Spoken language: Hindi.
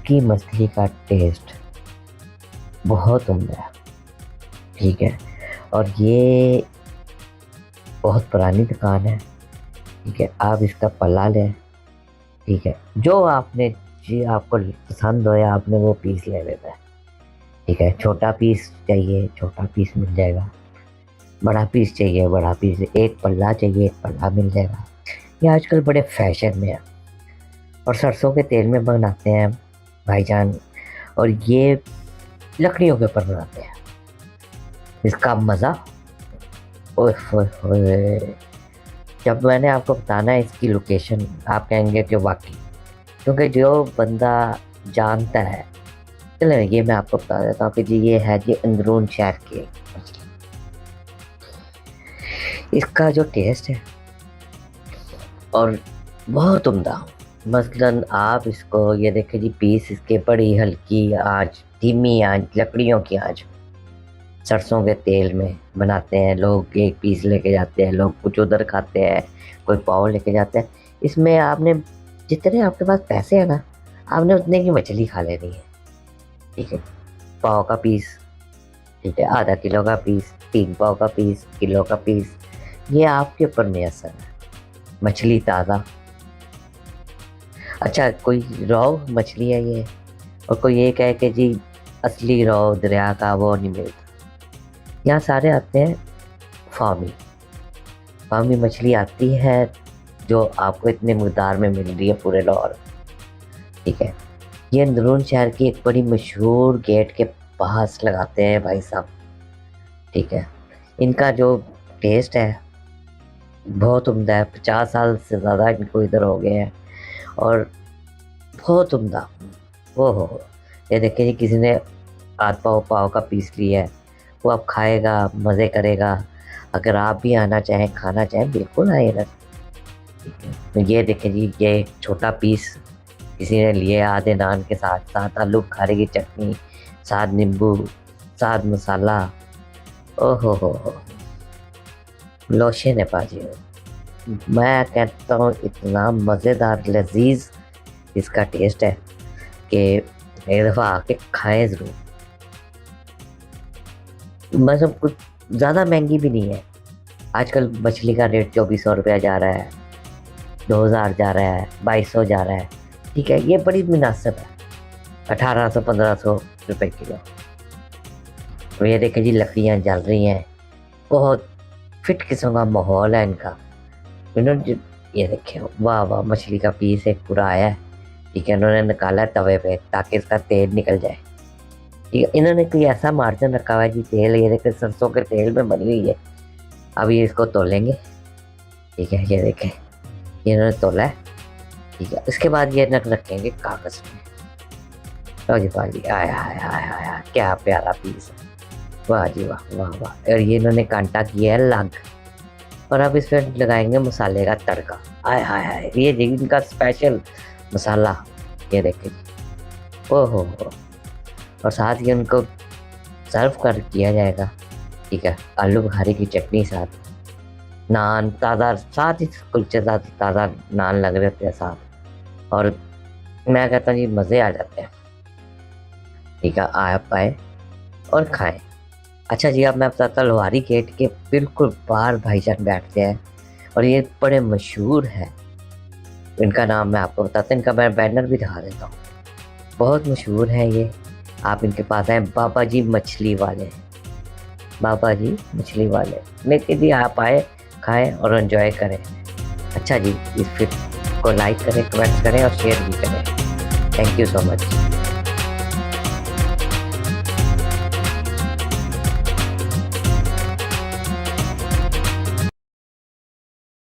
इसकी मछली का टेस्ट बहुत उम्दा है। ठीक है, और ये बहुत पुरानी दुकान है। ठीक है, आप इसका पल्ला लें। ठीक है, जो आपने जी आपको पसंद हो या आपने वो पीस ले लेना है। ठीक है, छोटा पीस चाहिए छोटा पीस मिल जाएगा, बड़ा पीस चाहिए बड़ा पीस, एक पल्ला चाहिए एक पल्ला मिल जाएगा। ये आजकल बड़े फैशन में है और सरसों के तेल में बनाते हैं भाईजान, और ये लकड़ियों के ऊपर बनाते हैं। इसका मज़ा, ओए होए होए, जब मैंने आपको बताना है इसकी लोकेशन, आप कहेंगे कि वाकई, क्योंकि जो बंदा जानता है। चलो ये मैं आपको बता देता हूँ कि जी ये है जी अंदरून शहर की मछली। इसका जो टेस्ट है और बहुत उम्दा। मसलन आप इसको ये देखें जी, पीस इसके बड़ी हल्की आंच, धीमी आंच, लकड़ियों की आंच, सरसों के तेल में बनाते हैं लोग। एक पीस लेके जाते हैं लोग, कुछ उधर खाते हैं, कोई पाव लेके जाते हैं। इसमें आपने जितने आपके पास पैसे हैं ना, आपने उतने की मछली खा लेनी है। ठीक है, पाव का पीस, ठीक है, आधा किलो का पीस, 3 पाव का पीस, किलो का पीस, ये आपके ऊपर मुयस्सर है। मछली ताज़ा, अच्छा कोई रॉ मछली है ये, और कोई ये कहे कि जी असली रॉ दरिया का, वो नहीं मिलता। यहाँ सारे आते हैं फार्मी। फार्मी मछली आती है जो आपको इतने मकदार में मिल रही है पूरे लाहौर। ठीक है, ये अंदरून शहर की एक बड़ी मशहूर गेट के पास लगाते हैं भाई साहब। ठीक है, इनका जो टेस्ट है बहुत उम्दा है। 50 साल से ज़्यादा इनको इधर हो गए हैं और बहुत उम्दा। वो हो, ये देखिए जी, किसी ने आध पाव पाव का पीस लिया है, वो आप खाएगा, मज़े करेगा। अगर आप भी आना चाहें, खाना चाहें, बिल्कुल आए इधर। तो ये देखें जी, ये एक छोटा पीस किसी ने लिए आधे नान के साथ, साथ आलू बुखारे की चटनी, साथ नींबू, साथ मसाला। ओहो हो, लोशन है पाजी। मैं कहता हूँ इतना मज़ेदार लजीज इसका टेस्ट है कि एक दफ़ा आके खाएं ज़रूर। मतलब कुछ ज़्यादा महंगी भी नहीं है। आजकल मछली का रेट 2400 रुपया जा रहा है, 2000 जा रहा है, 2200 जा रहा है। ठीक है, ये बड़ी मुनासिब है, 1800-1500 रुपये किलो। और ये देखें जी, लकड़ियाँ जल रही हैं, बहुत फिट किस्म का माहौल है इनका। इन्होंने ये देखें, वाह वाह, मछली का पीस एक पूरा आया है। ठीक है, इन्होंने निकाला है तवे पे ताकि इसका तेल निकल जाए। ठीक है, इन्होंने कोई ऐसा मार्जिन रखा हुआ है जी, तेल ये देखें सरसों के तेल में बनी हुई है। अब ये इसको तोलेंगे। ठीक है, ये देखें, ये इन्होंने तोला है। ठीक है, इसके बाद ये रखेंगे कागज़ में। लो जी भाई, आया आया आया आया, क्या प्यारा पीस है, वाह जी वाह वाह वाह। और ये इन्होंने कांटा किया है लग, और अब इस पर लगाएंगे मसाले का तड़का। आय हाय हाय, ये जी इनका स्पेशल मसाला, ये देखें जी, ओहो हो। और साथ ही उनको सर्व कर किया जाएगा। ठीक है, आलू बुखारे की चटनी, साथ नान ताज़ा, साथ ही कुलचे साथ ताज़ा नान लग रहे थे साथ। और मैं कहता हूँ जी, मज़े आ जाते हैं। ठीक है, आप आए और खाएं। अच्छा जी, अब मैं बताता, लोहारी गेट के बिल्कुल बाहर भाईजान बैठते हैं और ये बड़े मशहूर है। इनका नाम मैं आपको बताता हूँ, इनका मैं बैनर भी दिखा देता हूँ। बहुत मशहूर है ये, आप इनके पास आए, बाबा जी मछली वाले, बाबा जी मछली वाले। लेकिन जी आप आए, खाएं और एंजॉय करें। अच्छा जी, इस फिल्म को लाइक करें, कमेंट करें और शेयर भी करें। Thank you so much.